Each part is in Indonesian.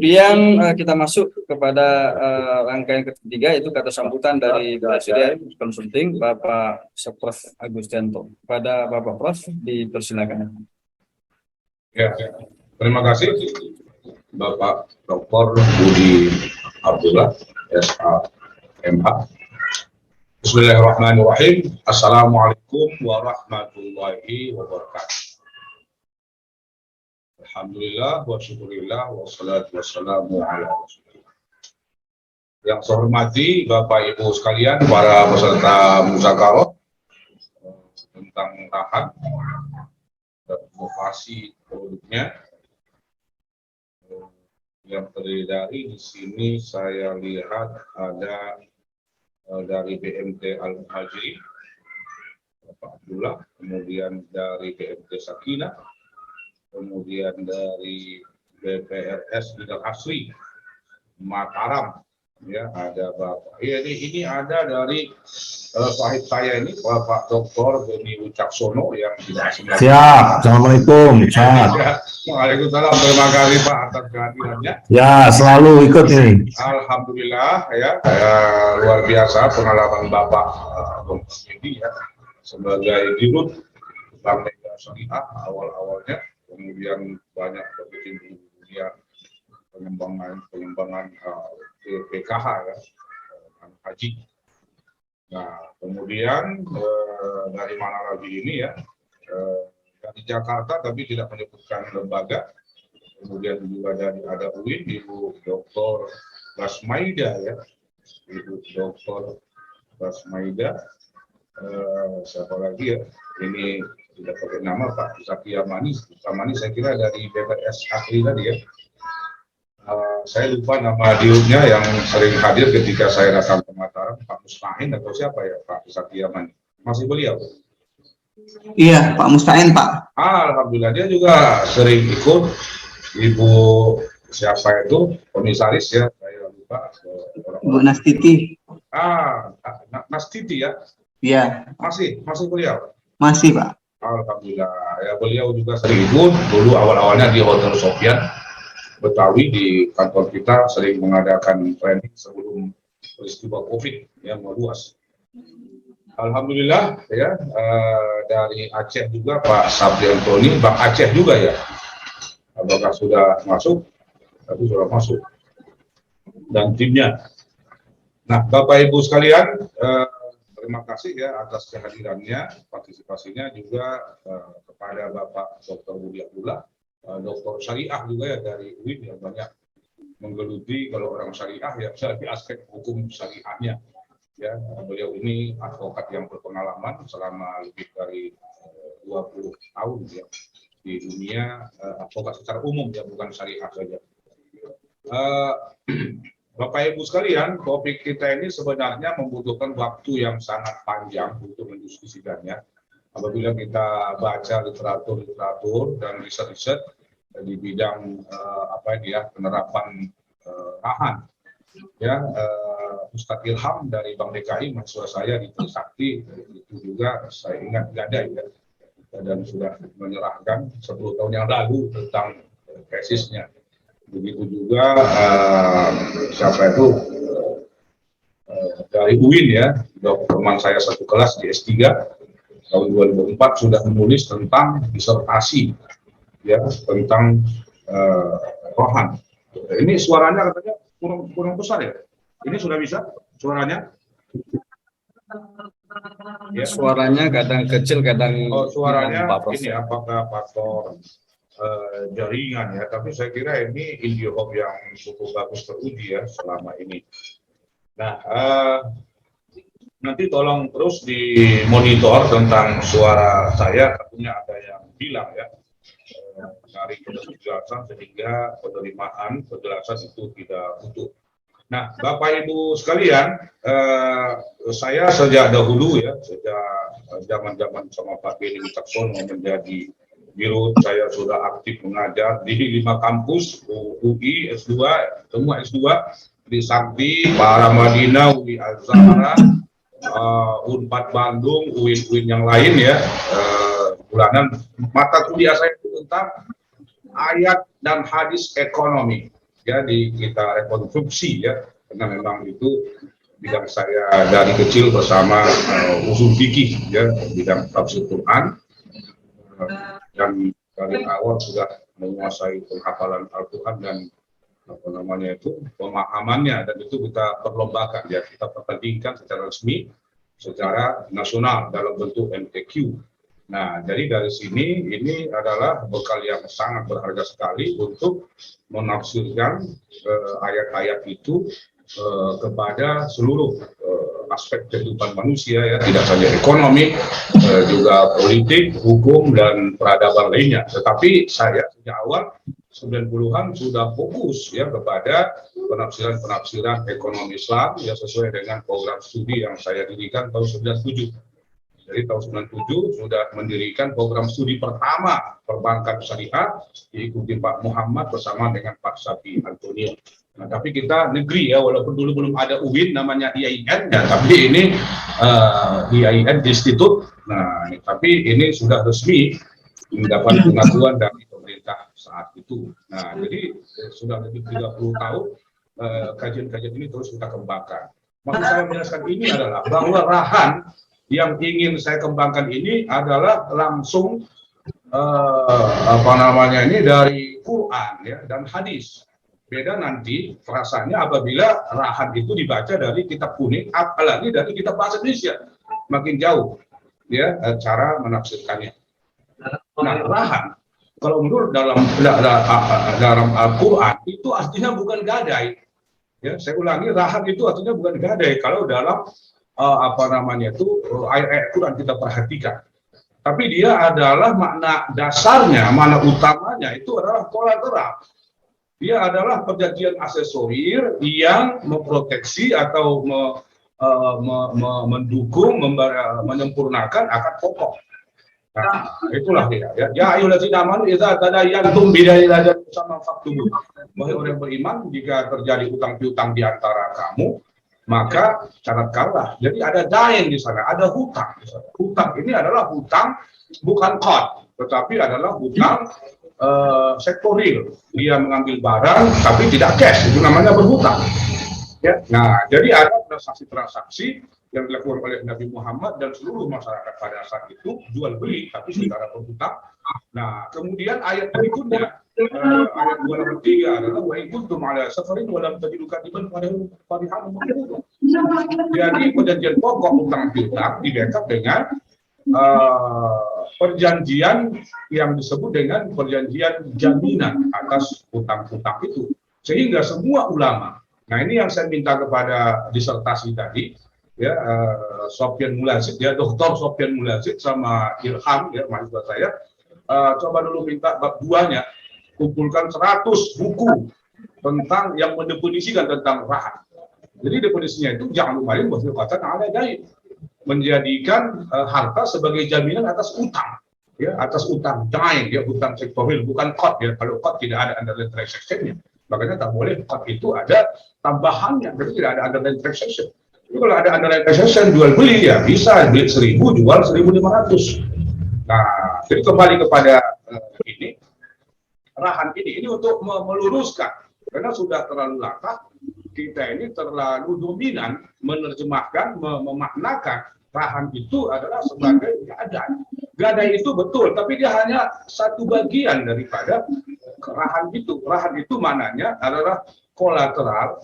Kemudian kita masuk kepada rangkaian ketiga, yaitu kata sambutan dari Presiden Konsulting Bapak Prof. Agustianto. Pada Bapak Prof, dipersilakan. Ya, terima kasih Bapak Dr. Budi Abdullah, SHMH. Bismillahirrahmanirrahim. Assalamualaikum warahmatullahi wabarakatuh. Alhamdulillah wa syukurillah wa salatu wassalamu ala rasulillah. Yang saya hormati Bapak Ibu sekalian, para peserta musyawarah tentang lahan dan inovasi produknya, yang terdiri dari di sini saya lihat ada dari BMT Al-Muhajiri Bapak Abdullah, kemudian dari BMT Sakinah, kemudian dari BPRS Bidang Asri Mataram, ya ada Bapak. Ya, ini ada dari sahib saya ini Bapak Dr. Beni Wicaksono yang tidak asing. Siap. Assalamualaikum. Waalaikumsalam. Terima kasih Pak atas kehadirannya. Ya, selalu ikut ini. Alhamdulillah ya, luar biasa pengalaman Bapak ini ya sebagai dirut Bank Mega Syariah awal-awalnya, kemudian banyak berkecimpung di dunia pengembangan PKH ya, haji. Nah, kemudian dari mana lagi ini ya, dari Jakarta tapi tidak menyebutkan lembaga. Kemudian juga dari ada UIN, Ibu Dr. Basmaida ya, Ibu Dr. Basmaida. Siapa lagi ya? Ini tidak pakai nama Pak Zakia Manis. Pak Manis saya kira dari BPS Asri tadi ya. Saya lupa nama dirutnya yang sering hadir ketika saya datang ke Mataram, Pak Musta'in atau siapa ya Pak Zakia Manis. Masih beliau? Iya, Pak Musta'in Pak. Alhamdulillah dia juga sering ikut. Ibu siapa itu komisaris ya, saya lupa. Bu Nastiti. Nastiti ya? Iya. Masih beliau? Masih Pak. Alhamdulillah ya, beliau juga sering ikut. Dulu awal-awalnya di Hotel Sofian Betawi di kantor kita sering mengadakan training sebelum peristiwa COVID yang meluas. Alhamdulillah ya, dari Aceh juga Pak Sabriantoni, Bang Aceh juga ya. Apakah sudah masuk? Tapi sudah masuk. Dan timnya. Nah, Bapak Ibu sekalian, terima kasih ya atas kehadirannya, partisipasinya juga kepada Bapak Dr. Budi Abdullah, Dr. Syariah juga ya dari UIN yang banyak menggeluti kalau orang syariah ya di aspek hukum syariahnya. Ya, beliau ini advokat yang berpengalaman selama lebih dari 20 tahun ya di dunia advokat secara umum ya, bukan syariah saja. Bapak Ibu sekalian, topik kita ini sebenarnya membutuhkan waktu yang sangat panjang untuk mendiskusikannya. Apabila kita baca literatur dan riset-riset di bidang penerapan lahan, ya Ustadz Ilham dari Bank DKI, mahasiswa saya di Trisakti, itu juga saya ingat gadai ya, dan sudah menyerahkan 10 tahun yang lalu tentang tesisnya. Begitu juga siapa itu dari UIN ya, teman saya satu kelas di S3 tahun 2004 sudah menulis tentang disertasi ya tentang rohan. Ini suaranya katanya kurang besar ya. Ini sudah bisa suaranya? Ya. Suaranya kadang kecil, kadang suaranya ini apakah faktor jaringan ya, tapi saya kira ini IndiHome yang cukup bagus teruji ya selama ini. Nah, nanti tolong terus dimonitor tentang suara saya, tentunya ada yang bilang ya dari penjelasan sehingga penjelasan itu tidak utuh. Nah, Bapak Ibu sekalian, saya sejak dahulu ya, sejak zaman-zaman sama Pak Beni Wicaksono menjadi dirut, saya sudah aktif mengajar di 5 kampus, UI, S2, semua S2, di Sakti, Paramadina, UI Azhar, Unpad Bandung, UIN yang lain ya, bulanan mata kuliah saya itu tentang ayat dan hadis ekonomi. ya kita rekonstruksi ya, karena memang itu bidang saya dari kecil bersama usul fikih ya, bidang tafsir Quran, dan dari awal sudah menguasai penghafalan Al-Quran dan apa namanya itu pemahamannya, dan itu kita perlombakan ya, kita pertandingkan secara resmi secara nasional dalam bentuk MTQ. Nah, jadi dari sini ini adalah bekal yang sangat berharga sekali untuk menafsirkan ayat-ayat itu kepada seluruh aspek kehidupan manusia ya, tidak saja ekonomi, juga politik, hukum, dan peradaban lainnya. Tetapi saya sejak awal 90-an sudah fokus ya kepada penafsiran ekonomi Islam ya, sesuai dengan program studi yang saya dirikan tahun 97. Jadi tahun 97 sudah mendirikan program studi pertama perbankan syariah, diikuti Pak Muhammad bersama dengan Pak Safi Antonio. Nah, tapi kita negeri ya, walaupun dulu belum ada UIN namanya IAIN ya, tapi ini IAIN Institute. Nah, tapi ini sudah resmi mendapat pengakuan dari pemerintah saat itu. Nah, jadi sudah lebih 30 tahun kajian-kajian ini terus kita kembangkan. Maksud saya menjelaskan ini adalah bahwa Rahan yang ingin saya kembangkan ini adalah langsung apa namanya ini dari Quran ya dan hadis. Beda nanti rasanya apabila Rahan itu dibaca dari kitab kuning, apalagi dari kitab bahasa Indonesia, makin jauh ya cara menafsirkannya. Nah, Rahan kalau menurut dalam Al-Quran itu artinya bukan gadai. Ya, saya ulangi, Rahan itu artinya bukan gadai kalau dalam apa namanya itu ayat-ayat Quran kita perhatikan. Tapi dia adalah makna dasarnya, makna utamanya itu adalah kolateral. Dia adalah perjanjian aksesorir yang memproteksi atau mendukung, menyempurnakan akad pokok. Nah, itulah dia. Ya ayyuhallazina amanu idza tadayantum bidaynatin sama faktubu. Wahai orang beriman, jika terjadi utang piutang di antara kamu, maka catatkanlah. Jadi ada dain di sana, ada hutang. Hutang ini adalah hutang bukan qad, tetapi adalah hutang sektoril. Dia mengambil barang tapi tidak cash, itu namanya berhutang. Ya. Nah, jadi ada transaksi-transaksi yang dilakukan oleh Nabi Muhammad dan seluruh masyarakat pada saat itu jual beli tapi secara berhutang. Nah, kemudian ayat berikutnya ayat 283 adalah wa in kuntum ala safarin wa lam tajidu katiban farihan maqbul. Jadi perjanjian pokok utang piutang di backup dengan perjanjian yang disebut dengan perjanjian jaminan atas utang-utang itu, sehingga semua ulama. Nah, ini yang saya minta kepada disertasi tadi ya, Sofyan Mulazid ya, Dr. Sofyan Mulazid sama Ilham ya, mahasiswa saya, coba dulu minta bab 2-nya kumpulkan 100 buku tentang yang mendefinisikan tentang Rahan. Jadi definisinya itu jangan lupa berkaitan ada dain, menjadikan harta sebagai jaminan atas utang, ya, atas utang dain, ya, utang sektoril, bukan qad ya. Kalau qad tidak ada underlying transaction-nya, makanya tak boleh qad itu ada tambahannya, jadi tidak ada underlying transaction. Jadi kalau ada underlying transaction jual beli ya bisa beli 1.000 jual 1.500. Nah, jadi kembali kepada ini Rahan ini untuk meluruskan, karena sudah terlalu lama kita ini terlalu dominan menerjemahkan, memaknakan Rahan itu adalah sebagai gadai. Gadai itu betul, tapi dia hanya satu bagian daripada Rahan itu. Rahan itu maknanya adalah kolateral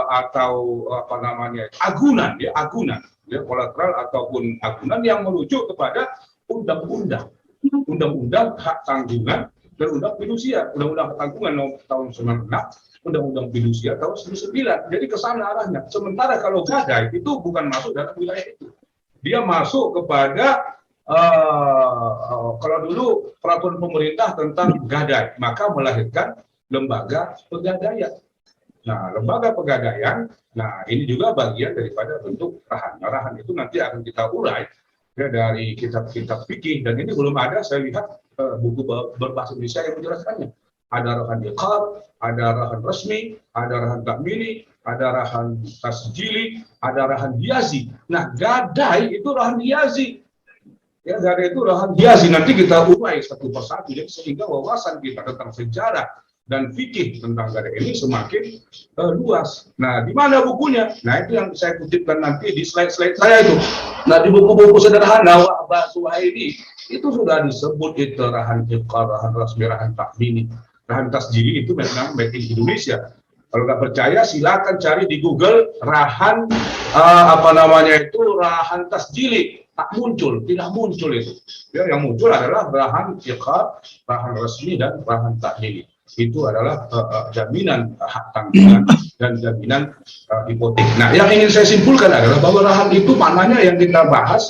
atau apa namanya agunan, ya agunan, ya kolateral ataupun agunan yang merujuk kepada undang-undang, undang-undang hak tanggungan dan undang fidusia, undang-undang hak tanggungan tahun 96, undang-undang fidusia tahun 99. Jadi ke sana arahnya. Sementara kalau gadai itu bukan masuk dalam wilayah itu. Dia masuk kepada kalau dulu peraturan pemerintah tentang gadai, maka melahirkan lembaga pegadaian. Nah, lembaga pegadaian, nah ini juga bagian daripada bentuk Rahan. Nah, Rahan itu nanti akan kita urai ya, dari kitab-kitab fikih, dan ini belum ada saya lihat buku berbahasa Indonesia yang menjelaskannya. Ada Rahan iqab, ada Rahan resmi, ada Rahan takmili, ada Rahan tasjili, ada Rahan hiazi. Nah, gadai itu Rahan hiazi. Ya, gadai itu Rahan hiazi. Nanti kita urai satu persatu, ya, sehingga wawasan kita tentang sejarah dan fikih tentang gadai ini semakin luas. Nah, di mana bukunya? Nah, itu yang saya kutipkan nanti di slide-slide saya itu. Nah, di buku-buku sederhana Wahbah Suhaili itu sudah disebut itu rahan iqar, rahan rasmi, rahan tahmini, rahan tasjili itu memang made in Indonesia. Kalau nggak percaya silakan cari di Google rahan rahan tasjili. Tak muncul, tidak muncul itu. Ya, yang muncul adalah rahan iqar, rahan resmi, dan rahan tahmini. Itu adalah jaminan hak tanggungan dan jaminan hipotek. Nah, yang ingin saya simpulkan adalah bahwa rahan itu maknanya yang kita bahas,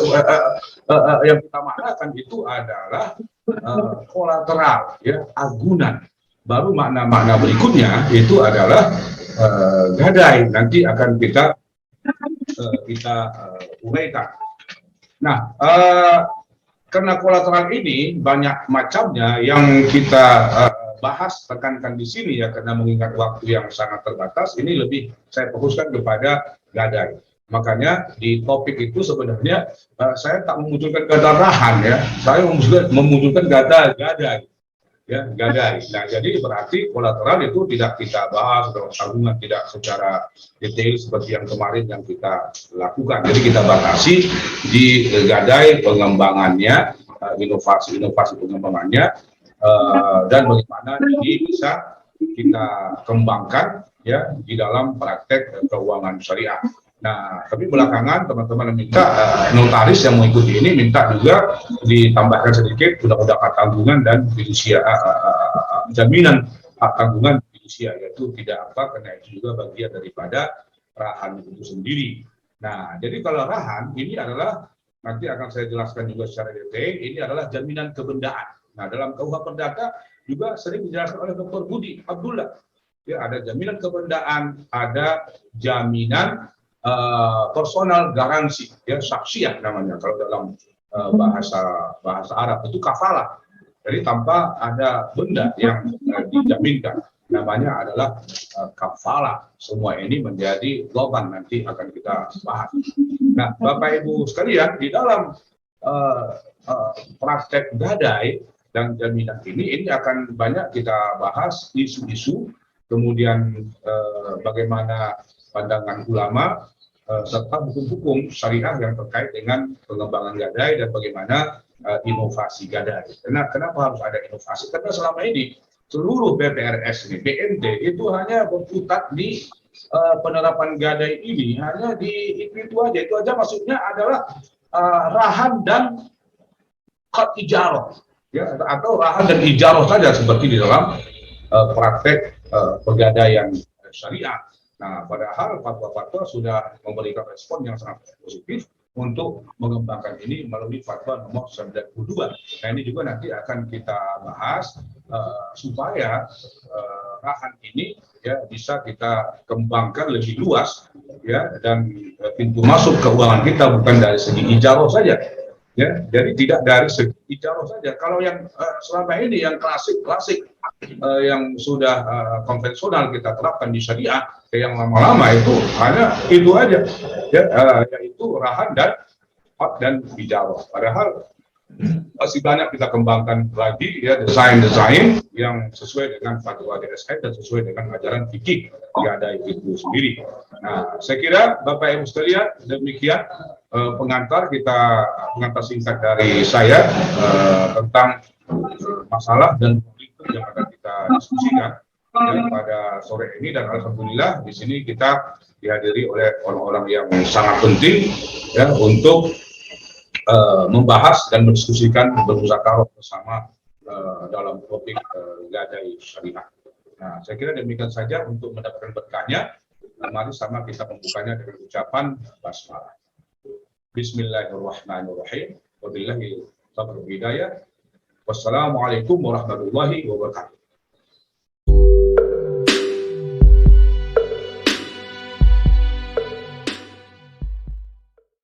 yang kita maknakan itu adalah kolateral, ya, agunan. Baru makna-makna berikutnya itu adalah gadai. Nanti akan kita uraikan. Nah, karena kolateral ini banyak macamnya yang kita bahas, tekankan di sini ya, karena mengingat waktu yang sangat terbatas, ini lebih saya fokuskan kepada gadai. Makanya di topik itu sebenarnya saya tak memunculkan kata rahan ya, saya memunculkan kata gadai. Ya, gadai. Nah, jadi berarti kolateral itu tidak kita bahas dalam tanggungan, tidak secara detail seperti yang kemarin yang kita lakukan. Jadi kita batasi di gadai pengembangannya, inovasi pengembangannya, dan bagaimana ini bisa kita kembangkan ya di dalam praktek keuangan syariah. Nah, tapi belakangan teman-teman minta notaris yang mengikuti ini minta juga ditambahkan sedikit undang-undang hak tanggungan dan fidusia, jaminan hak tanggungan fidusia, yaitu tidak apa, karena itu juga bagian daripada rahan itu sendiri. Nah, jadi kalau rahan ini adalah, nanti akan saya jelaskan juga secara detail, ini adalah jaminan kebendaan. Nah, dalam KUH Perdata juga sering dijelaskan oleh Dr. Budi Abdullah. Ya, ada jaminan kebendaan, ada jaminan personal garansi, ya, saksiah namanya kalau dalam bahasa Arab itu kafalah. Jadi tanpa ada benda yang dijaminkan, namanya adalah kafalah. Semua ini menjadi loban, nanti akan kita bahas. Nah, Bapak Ibu sekalian, di dalam praktek gadai dan jaminan ini akan banyak kita bahas isu-isu, kemudian bagaimana pandangan ulama, serta hukum-hukum syariah yang terkait dengan pengembangan gadai dan bagaimana inovasi gadai. Kenapa harus ada inovasi? Karena selama ini seluruh BPRS ini, BNT itu hanya berputar di penerapan gadai ini, hanya di itu aja. Itu aja maksudnya adalah rahan dan qad ijarah, ya, atau rahan dan ijarah saja seperti di dalam praktek pergadaian syariah. Nah, padahal fatwa-fatwa sudah memberikan respon yang sangat positif untuk mengembangkan ini melalui fatwa nomor 92. Nah, ini juga nanti akan kita bahas supaya rahan ini ya bisa kita kembangkan lebih luas ya, dan pintu masuk keuangan kita bukan dari segi ijarah saja. Ya, jadi tidak dari segi ijarah saja. Kalau yang selama ini yang klasik yang sudah konvensional kita terapkan di syariah, yang lama-lama itu hanya itu aja, ya, yaitu rahan dan ijarah. Padahal masih banyak kita kembangkan lagi ya, desain-desain yang sesuai dengan fatwa DSN dan sesuai dengan ajaran fikih gadai itu sendiri. Nah, saya kira Bapak Ibu sekalian, demikian pengantar singkat dari saya tentang masalah dan konflik yang akan kita diskusikan pada sore ini. Dan alhamdulillah di sini kita dihadiri oleh orang-orang yang sangat penting ya untuk membahas dan mendiskusikan, bermusyawarah bersama dalam topik gadai syariah. Nah, saya kira demikian saja untuk mendapatkan berkahnya. Mari sama kita membukanya dengan ucapan basmalah. Bismillahirrahmanirrahim. Wabillahi taufiq hidayah. Wassalamualaikum warahmatullahi wabarakatuh.